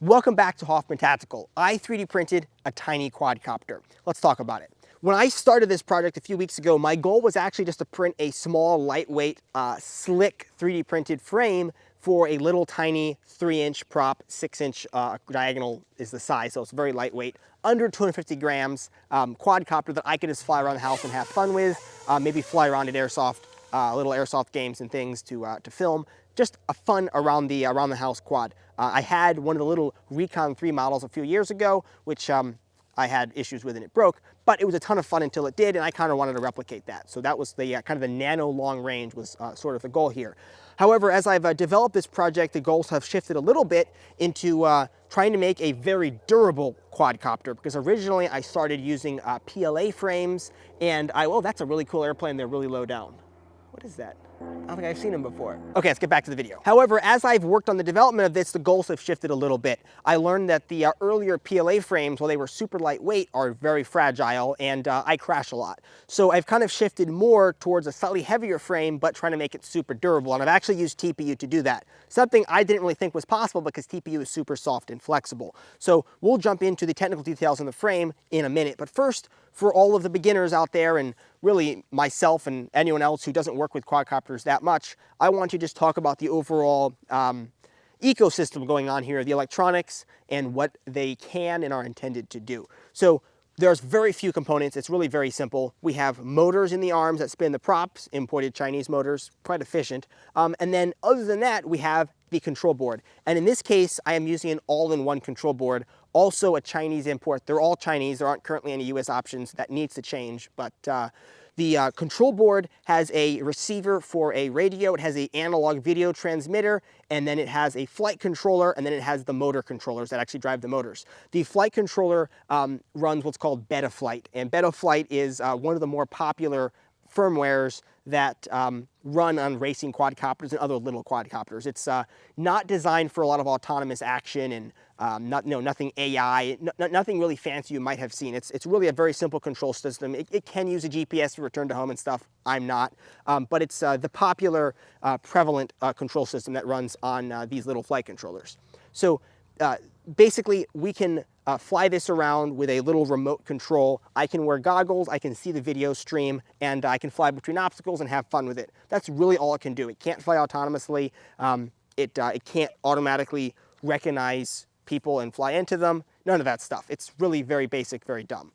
Welcome back to Hoffman Tactical. I 3D printed a tiny quadcopter. Let's talk about it. When I started this project a few weeks ago, my goal was actually just to print a small, lightweight, slick 3D printed frame for a little tiny 3-inch prop, 6-inch diagonal is the size, so it's very lightweight, under 250 grams quadcopter that I could just fly around the house and have fun with, maybe fly around at airsoft, little airsoft games and things to film. Just a fun around the house quad. I had one of the little Recon 3 models a few years ago, which I had issues with and it broke, but it was a ton of fun until it did, and I kind of wanted to replicate that. So that was the kind of the nano long range was sort of the goal here. However, as I've developed this project, the goals have shifted a little bit into trying to make a very durable quadcopter, because originally I started using PLA frames, and well, that's a really cool airplane. They're really low down. What is that? I don't think I've seen them before. Okay, let's get back to the video. However, as I've worked on the development of this, the goals have shifted a little bit. I learned that the earlier PLA frames, while they were super lightweight, are very fragile, and I crash a lot. So I've kind of shifted more towards a slightly heavier frame, but trying to make it super durable, and I've actually used TPU to do that. Something I didn't really think was possible because TPU is super soft and flexible. So we'll jump into the technical details in the frame in a minute, but first, for all of the beginners out there, and really myself and anyone else who doesn't work with quadcopters that much, I want to just talk about the overall ecosystem going on here, the electronics and what they can and are intended to do. So there's very few components. It's really very simple. We have motors in the arms that spin the props, imported Chinese motors, quite efficient. And then other than that, we have the control board. And in this case, I am using an all-in-one control board, also a Chinese import. They're all Chinese. There aren't currently any US options. That needs to change, but the control board has a receiver for a radio, it has an analog video transmitter, and then it has a flight controller, and then it has the motor controllers that actually drive the motors. The flight controller runs what's called Betaflight, and Betaflight is one of the more popular firmwares that run on racing quadcopters and other little quadcopters. It's not designed for a lot of autonomous action and nothing AI, nothing really fancy you might have seen. It's really a very simple control system. It can use a GPS to return to home and stuff. I'm not, but it's the popular prevalent control system that runs on these little flight controllers. So basically, we can fly this around with a little remote control. I can wear goggles, I can see the video stream, and I can fly between obstacles and have fun with it. That's really all it can do. It can't fly autonomously. It can't automatically recognize people and fly into them. None of that stuff. It's really very basic, very dumb.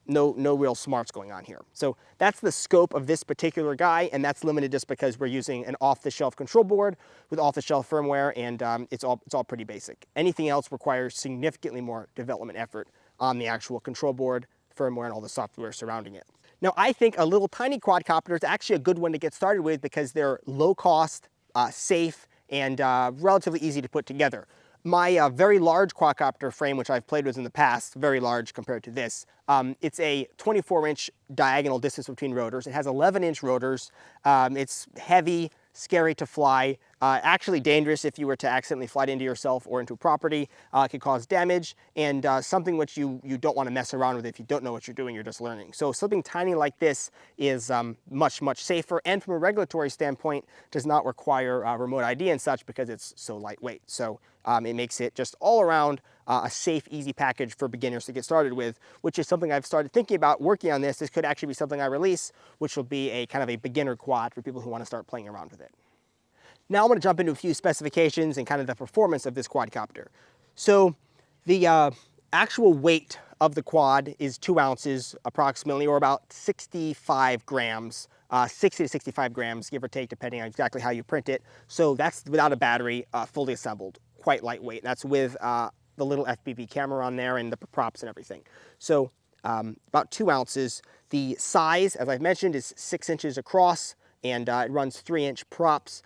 No real smarts going on here. So that's the scope of this particular guy, and that's limited just because we're using an off-the-shelf control board with off-the-shelf firmware, and it's all pretty basic. Anything else requires significantly more development effort on the actual control board, firmware, and all the software surrounding it. Now, I think a little tiny quadcopter is actually a good one to get started with because they're low cost, safe, and relatively easy to put together. My very large quadcopter frame, which I've played with in the past, very large compared to this, it's a 24-inch diagonal distance between rotors. It has 11-inch rotors. It's heavy, scary to fly, actually dangerous if you were to accidentally fly it into yourself or into property. It could cause damage, and something which you don't want to mess around with if you don't know what you're doing, you're just learning. So something tiny like this is much safer, and from a regulatory standpoint, does not require remote ID and such because it's so lightweight. So it makes it just all around a safe, easy package for beginners to get started with, which is something I've started thinking about working on this. This could actually be something I release, which will be a kind of a beginner quad for people who want to start playing around with it. Now I'm going to jump into a few specifications and kind of the performance of this quadcopter. So the actual weight of the quad is 2 ounces approximately, or about 65 grams, 60 to 65 grams, give or take, depending on exactly how you print it. So that's without a battery, fully assembled, quite lightweight. That's with the little FPV camera on there and the props and everything. So about 2 ounces. The size, as I've mentioned, is 6 inches across, and it runs 3-inch props.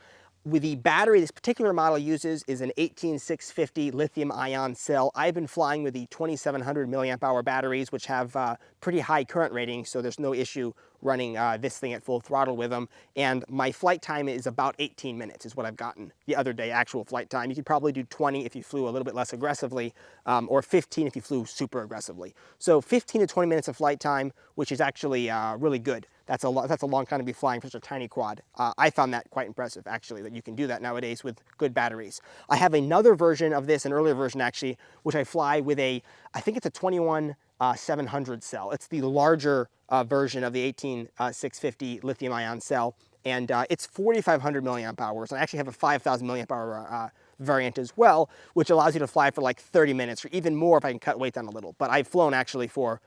With the battery this particular model uses is an 18650 lithium ion cell. I've been flying with the 2700 milliamp hour batteries, which have pretty high current ratings, so there's no issue running this thing at full throttle with them. And my flight time is about 18 minutes is what I've gotten the other day, actual flight time. You could probably do 20 if you flew a little bit less aggressively, or 15 if you flew super aggressively. So 15 to 20 minutes of flight time, which is actually really good. That's a long time to be flying for such a tiny quad. I found that quite impressive, actually, that you can do that nowadays with good batteries. I have another version of this, an earlier version actually, which I fly with I think it's a 21700 cell. It's the larger version of the 18650 lithium ion cell, and it's 4500 milliamp hours. And I actually have a 5000 milliamp hour variant as well, which allows you to fly for like 30 minutes or even more if I can cut weight down a little. But I've flown actually for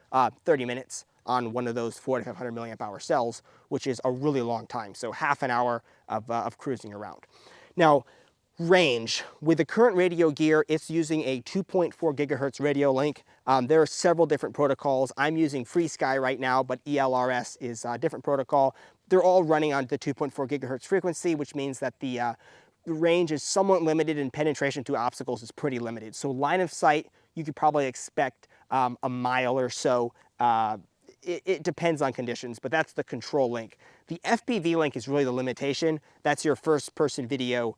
30 minutes on one of those 4500 milliamp hour cells, which is a really long time. So half an hour of cruising around. Now, range. With the current radio gear, it's using a 2.4 gigahertz radio link. There are several different protocols. I'm using FreeSky right now, but ELRS is a different protocol. They're all running on the 2.4 gigahertz frequency, which means that the range is somewhat limited and penetration to obstacles is pretty limited. So line of sight, you could probably expect a mile or so. It depends on conditions, but that's the control link. The FPV link is really the limitation. That's your first person video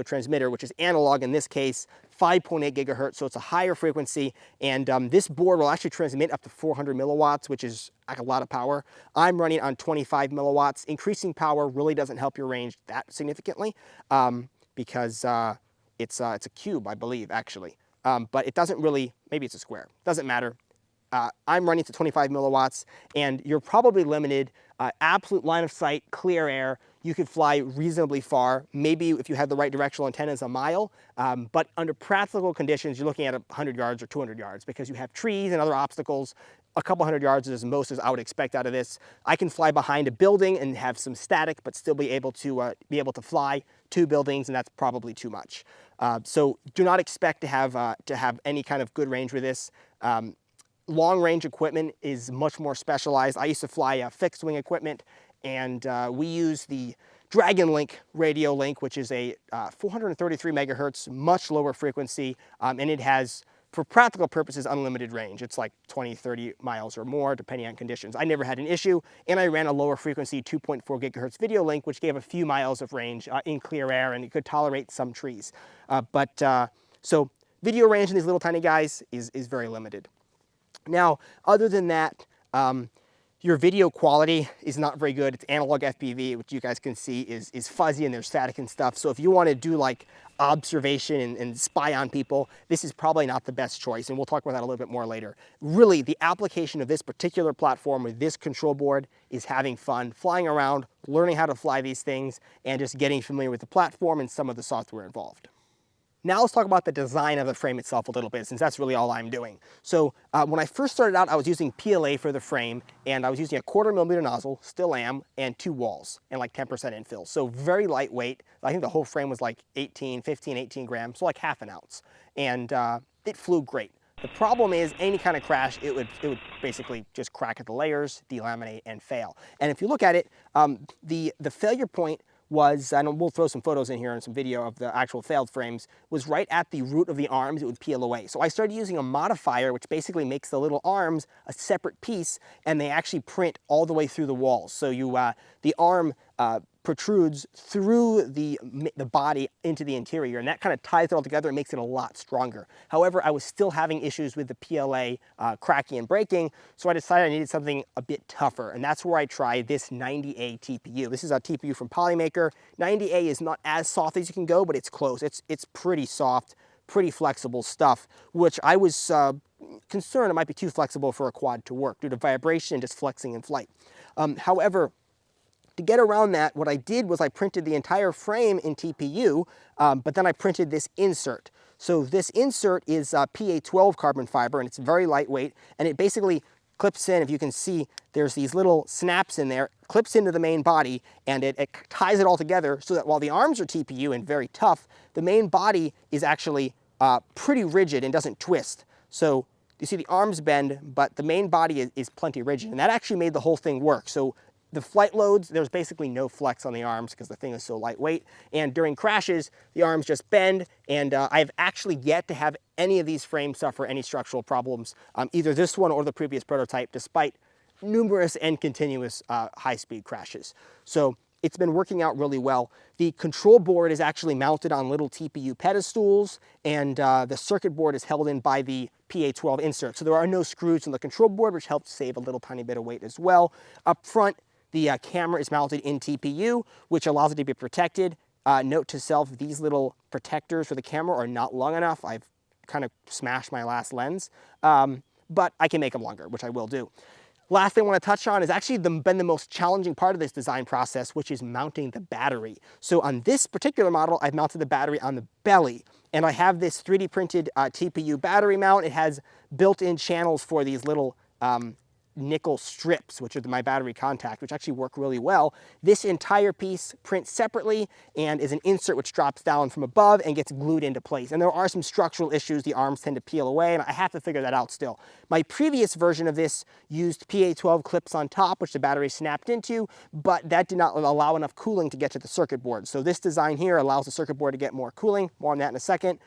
transmitter, which is analog in this case, 5.8 gigahertz, so it's a higher frequency. And this board will actually transmit up to 400 milliwatts, which is like a lot of power. I'm running on 25 milliwatts. Increasing power really doesn't help your range that significantly because it's a cube, I believe, actually. But it doesn't really, maybe it's a square, doesn't matter. I'm running to 25 milliwatts, and you're probably limited. Absolute line of sight, clear air, you could fly reasonably far. Maybe if you had the right directional antennas, a mile. But under practical conditions, you're looking at 100 yards or 200 yards because you have trees and other obstacles. A couple hundred yards is as most as I would expect out of this. I can fly behind a building and have some static, but still be able to fly 2 buildings, and that's probably too much. So do not expect to have any kind of good range with this. Long range equipment is much more specialized. I used to fly fixed wing equipment, and we use the Dragon Link radio link, which is a 433 megahertz, much lower frequency, and it has, for practical purposes, unlimited range. It's like 20, 30 miles or more, depending on conditions. I never had an issue, and I ran a lower frequency 2.4 gigahertz video link, which gave a few miles of range in clear air, and it could tolerate some trees. So video range in these little tiny guys is very limited. Now, other than that, your video quality is not very good. It's analog FPV, which you guys can see is fuzzy and there's static and stuff. So if you want to do like observation and spy on people, this is probably not the best choice. And we'll talk about that a little bit more later. Really, the application of this particular platform with this control board is having fun, flying around, learning how to fly these things, and just getting familiar with the platform and some of the software involved. Now let's talk about the design of the frame itself a little bit, since that's really all I'm doing. So when I first started out, I was using PLA for the frame, and I was using a 1/4 millimeter nozzle, still am, and 2 walls, and like 10% infill. So very lightweight. I think the whole frame was like 18 grams, so like half an ounce. And it flew great. The problem is any kind of crash, it would basically just crack at the layers, delaminate, and fail. And if you look at it, the failure point was, and we'll throw some photos in here and some video of the actual failed frames, was right at the root of the arms. It would peel away. So I started using a modifier, which basically makes the little arms a separate piece, and they actually print all the way through the walls. So the arm protrudes through the body into the interior, and that kind of ties it all together and makes it a lot stronger. However, I was still having issues with the PLA cracking and breaking, so I decided I needed something a bit tougher, and that's where I tried this 90A TPU. This is a TPU from Polymaker. 90A is not as soft as you can go, but it's close. It's pretty soft, pretty flexible stuff, which I was concerned it might be too flexible for a quad to work due to vibration and just flexing in flight. However, to get around that, what I did was I printed the entire frame in TPU, but then I printed this insert. So this insert is PA12 carbon fiber, and it's very lightweight, and it basically clips in. If you can see, there's these little snaps in there, clips into the main body, and it ties it all together so that while the arms are TPU and very tough, the main body is actually pretty rigid and doesn't twist. So you see the arms bend, but the main body is plenty rigid, and that actually made the whole thing work. So the flight loads, there's basically no flex on the arms because the thing is so lightweight. And during crashes, the arms just bend. And I've actually yet to have any of these frames suffer any structural problems, either this one or the previous prototype, despite numerous and continuous high-speed crashes. So it's been working out really well. The control board is actually mounted on little TPU pedestals, and the circuit board is held in by the PA12 insert. So there are no screws in the control board, which helps save a little tiny bit of weight as well. Up front, The camera is mounted in TPU, which allows it to be protected. Note to self, these little protectors for the camera are not long enough. I've kind of smashed my last lens, but I can make them longer, which I will do. Last thing I want to touch on is actually been the most challenging part of this design process, which is mounting the battery. So on this particular model, I've mounted the battery on the belly, and I have this 3D printed TPU battery mount. It has built-in channels for these little nickel strips, which are my battery contact, which actually work really well. This entire piece prints separately and is an insert which drops down from above and gets glued into place. And there are some structural issues. The arms tend to peel away, and I have to figure that out still. My previous version of this used PA12 clips on top, which the battery snapped into, but that did not allow enough cooling to get to the circuit board. So this design here allows the circuit board to get more cooling. More on that in a second.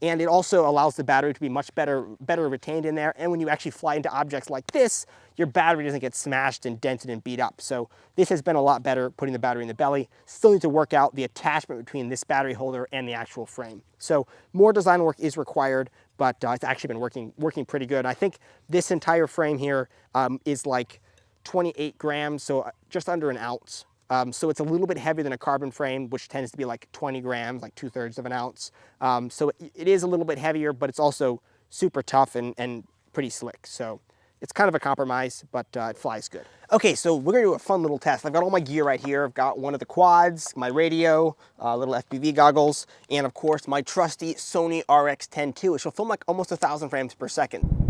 And it also allows the battery to be much better retained in there. And when you actually fly into objects like this, your battery doesn't get smashed and dented and beat up. So this has been a lot better, putting the battery in the belly. Still need to work out the attachment between this battery holder and the actual frame. So more design work is required, but it's actually been working pretty good. I think this entire frame here is like 28 grams, so just under an ounce. So it's a little bit heavier than a carbon frame, which tends to be like 20 grams, like 2/3 of an ounce. So it is a little bit heavier, but it's also super tough and pretty slick. So it's kind of a compromise, but it flies good. Okay, so we're gonna do a fun little test. I've got all my gear right here. I've got one of the quads, my radio, little FPV goggles, and of course my trusty Sony RX10 II, which will film like almost 1,000 frames per second.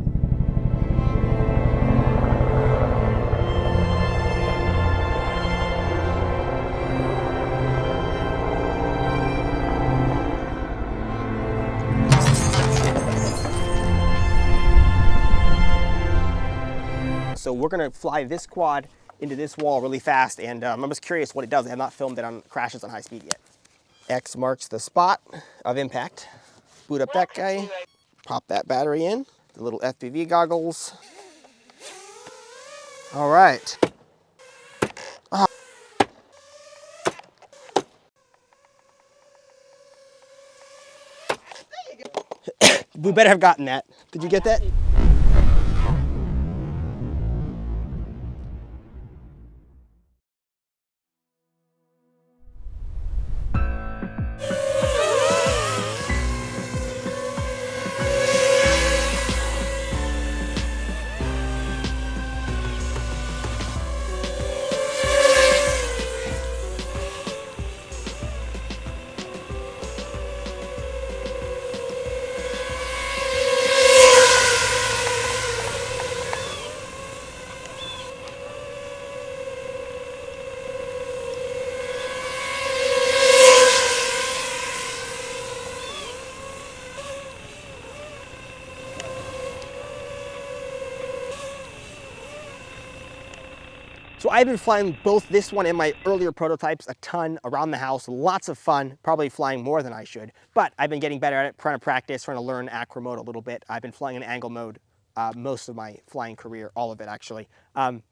So we're gonna fly this quad into this wall really fast, and I'm just curious what it does. I have not filmed it on crashes on high speed yet. X marks the spot of impact. Boot up that guy, pop that battery in, the little FPV goggles. All right. Oh. We better have gotten that. Did you get that? So I've been flying both this one and my earlier prototypes a ton around the house, lots of fun, probably flying more than I should, but I've been getting better at it, trying to practice, trying to learn acro mode a little bit. I've been flying in angle mode most of my flying career, all of it actually,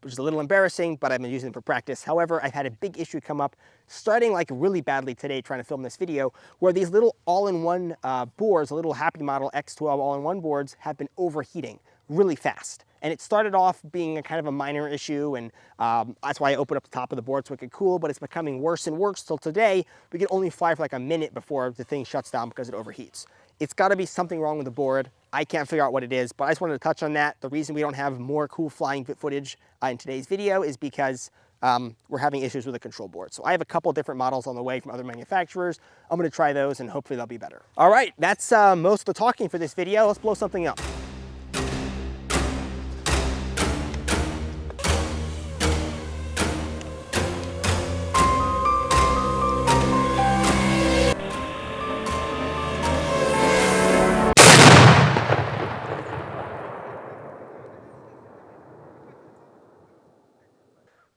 which is a little embarrassing, but I've been using it for practice. However, I've had a big issue come up starting like really badly today trying to film this video, where these little all-in-one boards, the little Happy Model X12 all-in-one boards, have been overheating really fast. And it started off being a kind of a minor issue, and that's why I opened up the top of the board so it could cool, but it's becoming worse and worse till today. We can only fly for like a minute before the thing shuts down because it overheats. It's gotta be something wrong with the board. I can't figure out what it is, but I just wanted to touch on that. The reason we don't have more cool flying footage in today's video is because we're having issues with the control board. So I have a couple different models on the way from other manufacturers. I'm gonna try those and hopefully they'll be better. All right, that's most of the talking for this video. Let's blow something up.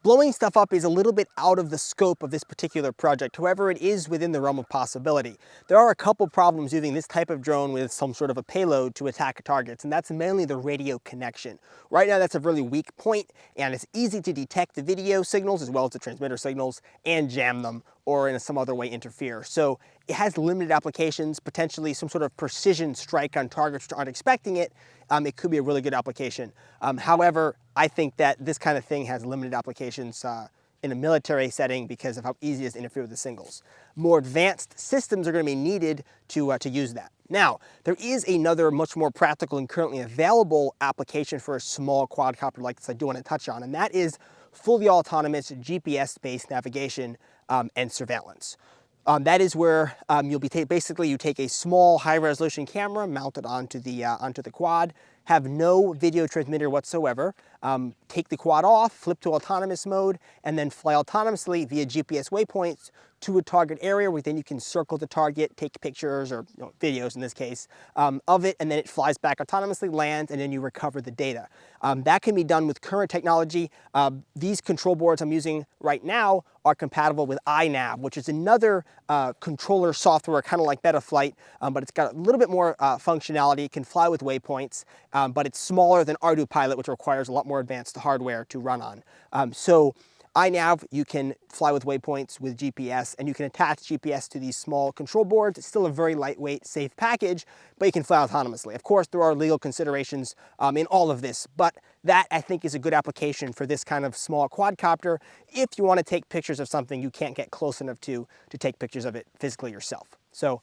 Blowing stuff up is a little bit out of the scope of this particular project. However, it is within the realm of possibility. There are a couple problems using this type of drone with some sort of a payload to attack targets, and that's mainly the radio connection. Right now, that's a really weak point, and it's easy to detect the video signals as well as the transmitter signals and jam them or in some other way interfere. So it has limited applications, potentially some sort of precision strike on targets which aren't expecting it. It could be a really good application. However, I think that this kind of thing has limited applications in a military setting because of how easy it is to interfere with the singles. More advanced systems are going to be needed to use that. Now, there is another much more practical and currently available application for a small quadcopter like this I do want to touch on, and that is fully autonomous GPS-based navigation and surveillance. That is where you'll be basically you take a small high-resolution camera mounted onto the quad, have no video transmitter whatsoever, take the quad off, flip to autonomous mode, and then fly autonomously via GPS waypoints to a target area where then you can circle the target, take pictures or videos in this case of it, and then it flies back autonomously, lands, and then you recover the data. That can be done with current technology. These control boards I'm using right now are compatible with iNav, which is another controller software kind of like Betaflight, but it's got a little bit more functionality. It can fly with waypoints, but it's smaller than ArduPilot, which requires a lot more advanced hardware to run on. So iNav, you can fly with waypoints with GPS, and you can attach GPS to these small control boards. It's still a very lightweight, safe package, but you can fly autonomously. Of course, there are legal considerations in all of this, but that I think is a good application for this kind of small quadcopter if you want to take pictures of something you can't get close enough to take pictures of it physically yourself. So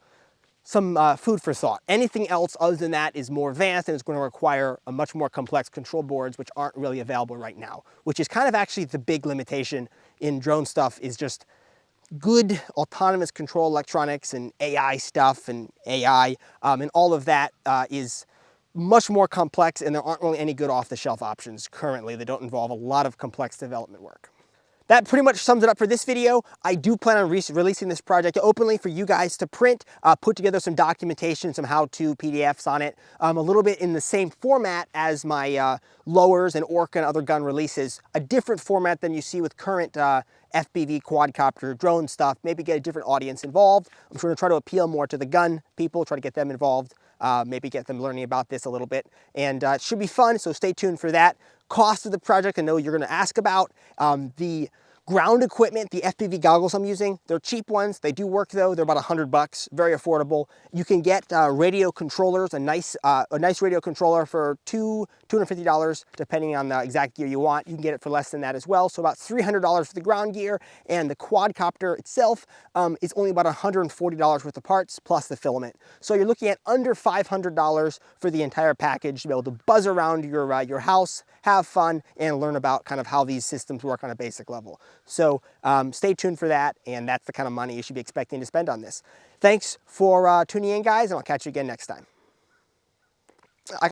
some food for thought. Anything else other than that is more advanced and is going to require a much more complex control boards, which aren't really available right now, which is kind of actually the big limitation in drone stuff, is just good autonomous control electronics and AI stuff and AI, and all of that is much more complex, and there aren't really any good off-the-shelf options currently. They don't involve a lot of complex development work. That pretty much sums it up for this video. I do plan on releasing this project openly for you guys to print, put together some documentation, some how-to PDFs on it, a little bit in the same format as my lowers and Orca and other gun releases, a different format than you see with current FPV quadcopter drone stuff, maybe get a different audience involved. I'm sure to try to appeal more to the gun people, try to get them involved, maybe get them learning about this a little bit, and it should be fun, so stay tuned for that. Cost of the project, I know you're going to ask about. The ground equipment, the FPV goggles I'm using, they're cheap ones. They do work though. They're about $100, very affordable. You can get radio controllers, a nice radio controller for $250, depending on the exact gear you want. You can get it for less than that as well. So about $300 for the ground gear, and the quadcopter itself is only about $140 worth of parts plus the filament. So you're looking at under $500 for the entire package to be able to buzz around your house, have fun, and learn about kind of how these systems work on a basic level. So stay tuned for that, and that's the kind of money you should be expecting to spend on this. Thanks for tuning in, guys, and I'll catch you again next time.